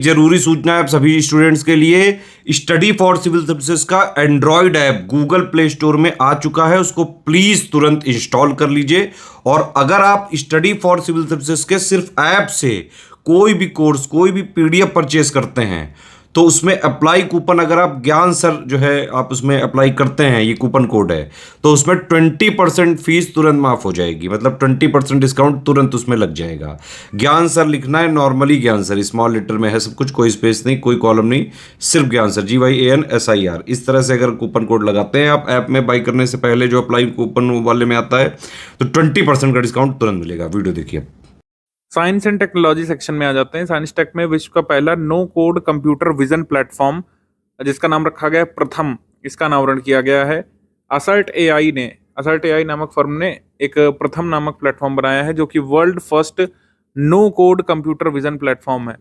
जरूरी सूचना है आप सभी स्टूडेंट्स के लिए। स्टडी फॉर सिविल सर्विसेज का Android app Google play store में आ चुका है, उसको प्लीज तुरंत इंस्टॉल कर लीजिए। और अगर आप स्टडी फॉर सिविल सर्विसेज के सिर्फ ऐप से कोई भी कोर्स, कोई भी पीडीएफ परचेस करते हैं तो उसमें अप्लाई कूपन, अगर आप ज्ञान सर जो है आप उसमें अप्लाई करते हैं, ये कूपन कोड है, तो उसमें 20% फीस तुरंत माफ हो जाएगी। मतलब 20% डिस्काउंट तुरंत उसमें लग जाएगा। ज्ञान सर लिखना है, नॉर्मली ज्ञान सर स्मॉल लेटर में है सब कुछ, कोई स्पेस नहीं, कोई कॉलम नहीं, सिर्फ ज्ञान सर, GYANSIR। इस तरह से अगर कूपन कोड लगाते हैं आप ऐप में बाई करने से पहले, जो अप्लाई कूपन वाले में आता है, तो 20% का डिस्काउंट तुरंत मिलेगा। वीडियो देखिए। साइंस एंड टेक्नोलॉजी सेक्शन में आ जाते हैं। साइंस टेक में विश्व का पहला no code computer vision platform, जिसका नाम रखा गया है प्रथम, इसका अनावरण किया गया है। असर्ट एआई नामक फर्म ने एक प्रथम नामक प्लेटफॉर्म बनाया है, जो कि world first no code computer vision platform है।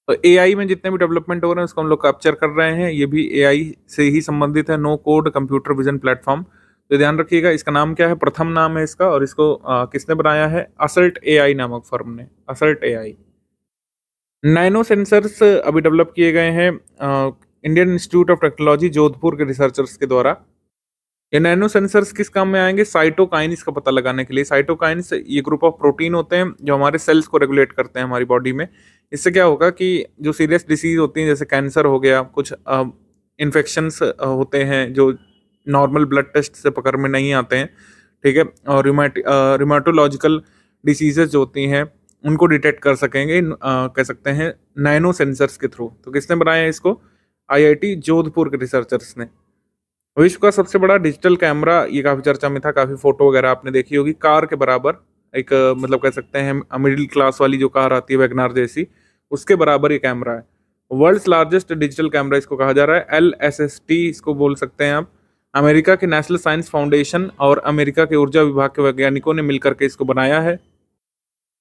तो एआई में जितने भी डेवलपमेंट हो रहे हैं उसको हम लोग कैप्चर कर रहे हैं, ये भी एआई से ही संबंधित है, no code computer vision platform. तो ध्यान रखिएगा, इसका नाम क्या है, प्रथम नाम है इसका, और इसको किसने बनाया है, असर्ट एआई नामक फर्म ने, असर्ट एआई। नैनो सेंसर्स अभी डेवलप किए गए हैं Indian institute of technology Jodhpur के रिसर्चर्स के द्वारा। ये नैनो सेंसर्स किस काम में आएंगे, साइटोकाइन्स का पता लगाने के लिए। साइटोकाइन्स ये ग्रुप ऑफ प्रोटीन होते हैं जो हमारे सेल्स को रेगुलेट करते हैं हमारी बॉडी में। इससे क्या होगा कि जो सीरियस डिसीज होती हैं, जैसे कैंसर हो गया, कुछ इन्फेक्शंस होते हैं जो नॉर्मल ब्लड टेस्ट से पकड़ में नहीं आते हैं, ठीक है, और रिमाटोलॉजिकल डिसीजेज जो होती हैं उनको डिटेक्ट कर सकेंगे, कह सकते हैं नैनो सेंसर्स के थ्रू। तो किसने बनाया है इसको, आईआईटी जोधपुर के रिसर्चर्स ने। विश्व का सबसे बड़ा डिजिटल कैमरा, ये काफी चर्चा में था, काफी फोटो वगैरह आपने देखी होगी, कार के बराबर एक मतलब कह सकते हैं मिडिल क्लास वाली जो कार आती है वैगनार जैसी, उसके बराबर ये कैमरा है। वर्ल्ड्स लार्जेस्ट डिजिटल कैमरा इसको कहा जा रहा है, LSST इसको बोल सकते हैं आप। अमेरिका के नेशनल साइंस फाउंडेशन और अमेरिका के ऊर्जा विभाग के वैज्ञानिकों ने मिलकर के इसको बनाया है।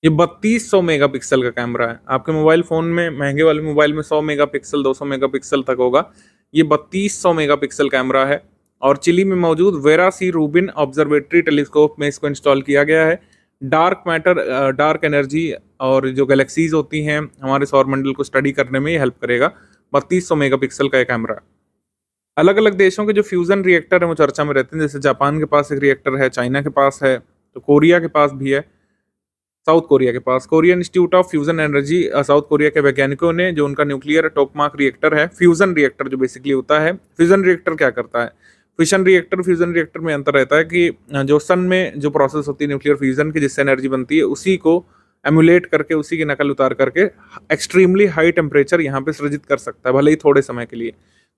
ये 3200 मेगापिक्सल का कैमरा है। आपके मोबाइल फोन में, महंगे वाले मोबाइल में 100 मेगापिक्सल 200 मेगापिक्सल तक होगा, ये 3200 मेगापिक्सल कैमरा है। और चिली में मौजूद वेरा सी रूबिन ऑब्जर्वेटरी टेलीस्कोप में इसको इंस्टॉल किया गया है। डार्क मैटर, डार्क एनर्जी और जो गैलेक्सीज होती हैं हमारे सौरमंडल को स्टडी करने में ये हेल्प करेगा। 3200 मेगापिक्सल का ये कैमरा। अलग अलग देशों के जो फ्यूजन रिएक्टर है वो चर्चा में रहते हैं, जैसे जापान के पास एक रिएक्टर है, चाइना के पास है, तो कोरिया के पास भी है, साउथ कोरिया के पास। Korean institute of fusion energy, South Korea के वैज्ञानिकों ने, जो उनका न्यूक्लियर टोकमाक रिएक्टर है, फ्यूजन रिएक्टर जो बेसिकली होता है, फ्यूजन रिएक्टर क्या करता है, फिशन रिएक्टर फ्यूजन रिएक्टर में अंतर रहता है कि जो सन में जो प्रोसेस होती है न्यूक्लियर फ्यूजन की, जिससे एनर्जी बनती है, उसी को एमुलेट करके, उसी की नकल उतार करके एक्सट्रीमली हाई टेम्परेचर यहाँ पे सृजित कर सकता है, भले ही थोड़े समय के लिए।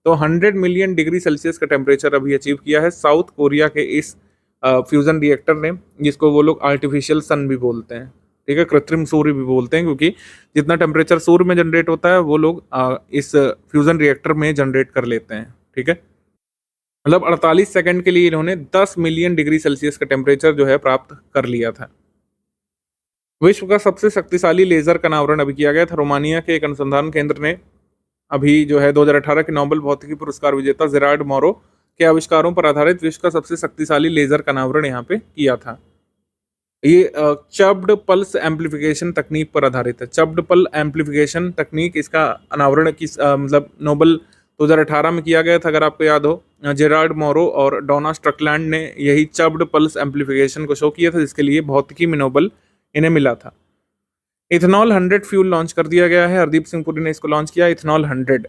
तो 100 मिलियन डिग्री सेल्सियस का टेम्परेचर अभी अचीव किया है साउथ कोरिया के इस फ्यूजन रिएक्टर ने, जिसको वो लोग आर्टिफिशियल सन भी बोलते हैं, ठीक है, कृत्रिम सूर्य भी बोलते हैं, क्योंकि जितना टेम्परेचर सूर्य में जनरेट होता है वो लोग इस फ्यूजन रिएक्टर में जनरेट कर लेते हैं, ठीक है। मतलब 48 सेकंड के लिए इन्होंने 10 मिलियन डिग्री सेल्सियस का टेम्परेचर जो है प्राप्त कर लिया था। विश्व का सबसे शक्तिशाली लेजर का अनावरण अभी किया गया था। रोमानिया के एक अनुसंधान केंद्र ने अभी जो है 2018 के नोबेल भौतिकी पुरस्कार विजेता जेरार्ड मोरो के आविष्कारों पर आधारित विश्व का सबसे शक्तिशाली लेजर का अनावरण यहाँ पे किया था। ये चब्ड पल्स एम्पलीफिकेशन तकनीक पर आधारित है। चब्ड पल एम्पलीफिकेशन तकनीक, इसका अनावरण किस मतलब नोबेल 2018 में किया गया था, अगर आपको याद हो। जेरार्ड मोरो और डोना स्ट्रकलैंड ने यही चब्ड पल्स एम्पलीफिकेशन को शो किया था, जिसके लिए भौतिकी में नोबेल इन्हें मिला था। इथेनॉल 100 फ्यूल लॉन्च कर दिया गया है, हरदीप सिंह पुरी ने इसको लॉन्च किया। इथेनॉल 100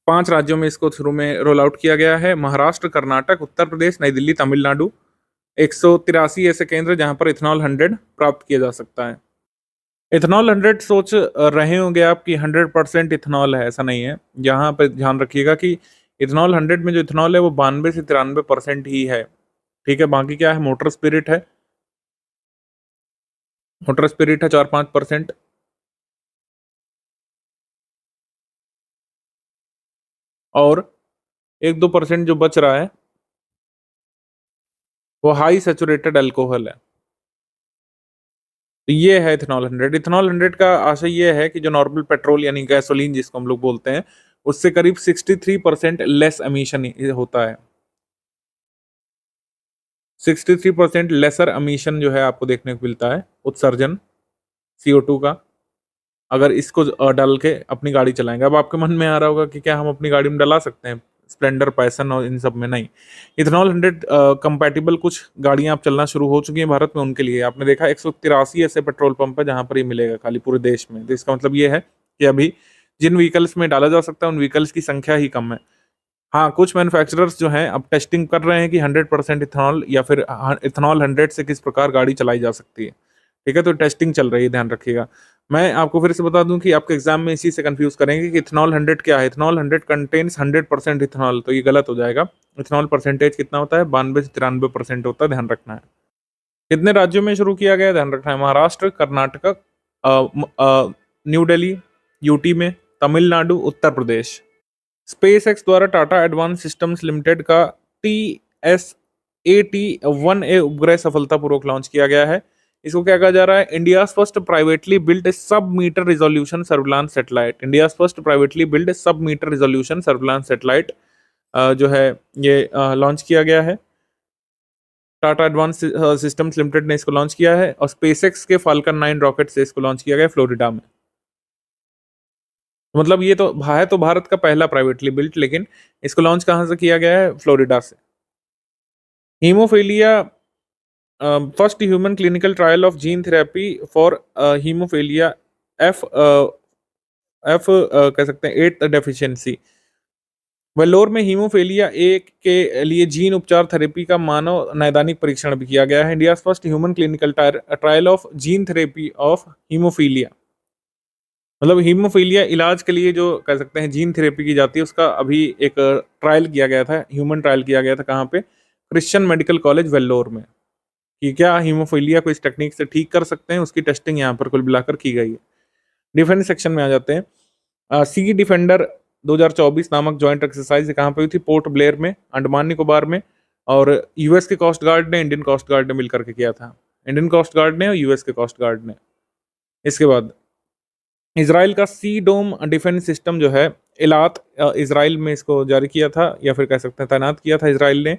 5 राज्यों में इसको शुरू में रोल आउट किया गया है, महाराष्ट्र, कर्नाटक, उत्तर प्रदेश, नई दिल्ली, तमिलनाडु। 183 ऐसे केंद्र जहां पर इथेनॉल 100 प्राप्त किया जा सकता है। इथेनॉल 100 सोच रहे होंगे आप कि 100% इथेनॉल है, ऐसा नहीं है। यहाँ पे ध्यान रखिएगा कि इथेनॉल 100 में जो इथेनॉल है वो 92 से 93% ही है, ठीक है। बाकी क्या है, मोटर स्पिरिट है, मोटर स्पिरिट है 4-5%, और 1-2% जो बच रहा है वो हाई सैचुरेटेड अल्कोहल है। तो ये है इथेनॉल 100। इथेनॉल 100 का आशय ये है कि जो नॉर्मल पेट्रोल यानी गैसोलीन जिसको हम लोग बोलते हैं, उससे करीब 63% लेस एमिशन होता है। 63% लेसर एमिशन जो है आपको देखने को मिलता है, उत्सर्जन CO2 का। अगर इसको डाल के अपनी गाड़ी चलाएंगे। अब आपके मन में आ रहा होगा कि क्या हम अपनी गाड़ी में डला सकते हैं स्प्लेंडर, पैशन और इन सब में? नहीं। इथेनॉल 100 कंपैटिबल कुछ गाड़ियां अब चलना शुरू हो चुकी हैं भारत में, उनके लिए आपने देखा 183 ऐसे पेट्रोल पंप है जहां पर ये मिलेगा खाली पूरे देश में। तो इसका मतलब ये है कि अभी जिन व्हीकल्स में डाला जा सकता है उन व्हीकल्स की संख्या ही कम है। हाँ, कुछ मैन्युफैक्चरर्स जो हैं अब टेस्टिंग कर रहे हैं कि 100% इथेनॉल या फिर इथेनॉल 100 से किस प्रकार गाड़ी चलाई जा सकती है। ठीक है, तो टेस्टिंग चल रही है, ध्यान रखिएगा। मैं आपको फिर से बता दूं कि आपके एग्जाम में इसी से कंफ्यूज करेंगे कि इथेनॉल 100 क्या है। इथेनॉल 100 कंटेन्स 100% इथेनॉल, तो ये गलत हो जाएगा। इथेनॉल परसेंटेज कितना होता है? 92 से 93% होता है, ध्यान रखना है। कितने राज्यों में शुरू किया गया है? ध्यान रखना है। महाराष्ट्र, कर्नाटक, न्यू दिल्ली, यूटी में, तमिलनाडु, उत्तर प्रदेश। स्पेस एक्स द्वारा टाटा एडवांस सिस्टम्स लिमिटेड का TSAT-1A उपग्रह सफलतापूर्वक लॉन्च किया गया है। इसको क्या कहा जा रहा है? India first privately build sub metre resolution surveillance satellite. India first privately build sub metre resolution surveillance satellite जो है ये लॉन्च किया गया है। टाटा एडवांस सिस्टम्स लिमिटेड ने इसको लॉन्च किया है और स्पेसएक्स के फाल्कन 9 रॉकेट से इसको लॉन्च किया गया फ्लोरिडा में। मतलब ये तो भारत का पहला प्राइवेटली बिल्ट, लेकिन इसको लॉन्च कहाँ से किया गया है? फ्लोरिडा से। Haemophilia first human clinical trial of gene therapy for haemophilia F कह सकते हैं 8th डेफिशिएंसी। वेल्लोर में हीमोफीलिया ए के लिए जीन उपचार थेरेपी का मानव नैदानिक परीक्षण भी किया गया है। India first human clinical trial of gene therapy of haemophilia, मतलब हीमोफीलिया इलाज के लिए जो कह सकते हैं जीन थेरेपी की जाती है, उसका अभी एक ट्रायल किया गया था, ह्यूमन ट्रायल किया गया था। कहाँ पे? क्रिश्चियन मेडिकल कॉलेज वेल्लोर में, कि क्या हीमोफीलिया को इस टेक्निक से ठीक कर सकते हैं, उसकी टेस्टिंग यहाँ पर कुल मिलाकर की गई है। डिफेंस सेक्शन में आ जाते हैं। सी डिफेंडर 2024 नामक ज्वाइंट एक्सरसाइज कहाँ पे हुई थी? पोर्ट ब्लेयर में, अंडमान निकोबार में, और यूएस के कोस्ट गार्ड ने, इंडियन कोस्ट गार्ड ने मिलकर के किया था। इंडियन कोस्ट गार्ड ने और यूएस के कोस्ट गार्ड ने। इसके बाद इसराइल का सी डोम डिफेंस सिस्टम जो है इलात इसराइल में इसको जारी किया था, या फिर कह सकते हैं तैनात किया था इसराइल ने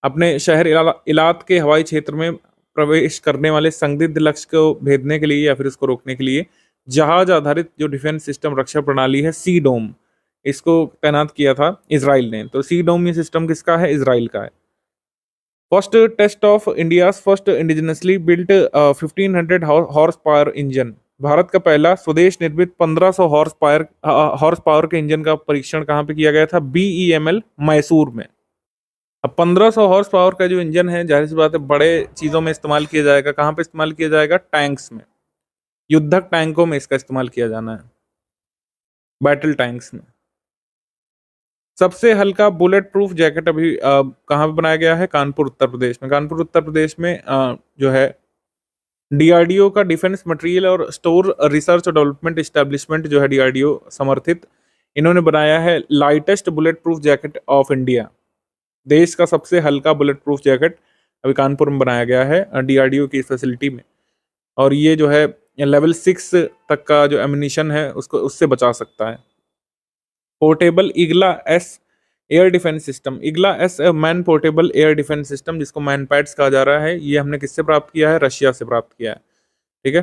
अपने शहर इलात के हवाई क्षेत्र में प्रवेश करने वाले संदिग्ध लक्ष्य को भेदने के लिए या फिर उसको रोकने के लिए जहाज आधारित जो डिफेंस सिस्टम रक्षा प्रणाली है सी डोम, इसको तैनात किया था इसराइल ने। तो सी डोम ये सिस्टम किसका है? इसराइल का है। First test of India first indigenously built 1500 horse power engine. भारत का पहला स्वदेश निर्मित 1500 हॉर्स पावर के इंजन का परीक्षण कहाँ पे किया गया था? BEML मैसूर में। अब 1500 हॉर्स पावर का जो इंजन है, जाहिर सी बात है बड़े चीज़ों में इस्तेमाल किया जाएगा। कहाँ पे इस्तेमाल किया जाएगा? टैंक्स में, युद्धक टैंकों में इसका इस्तेमाल किया जाना है, बैटल टैंक्स में। सबसे हल्का बुलेट प्रूफ जैकेट अभी कहाँ पे बनाया गया है? कानपुर उत्तर प्रदेश में। कानपुर उत्तर प्रदेश में जो है DRDO का डिफेंस मटेरियल और स्टोर रिसर्च और डेवलपमेंट एस्टेब्लिशमेंट जो है DRDO समर्थित, इन्होंने बनाया है lightest bullet proof jacket of India. देश का सबसे हल्का बुलेट प्रूफ जैकेट अभी कानपुर में बनाया गया है DRDO की फैसिलिटी में, और ये जो है लेवल 6 तक का जो एमिनिशन है उसको उससे बचा सकता है। Portable Igla S air defence system, Igla S man portable air defence system, जिसको मैन पैड्स कहा जा रहा है, ये हमने किससे प्राप्त किया है? रशिया से प्राप्त किया है। ठीक है।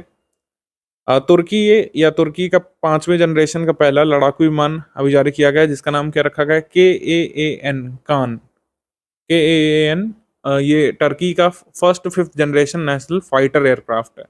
तुर्की का 5वें जनरेशन का पहला लड़ाकू विमान अभी जारी किया गया है, जिसका नाम क्या रखा गया है? KAAN। ये टर्की का first 5th generation national fighter aircraft है।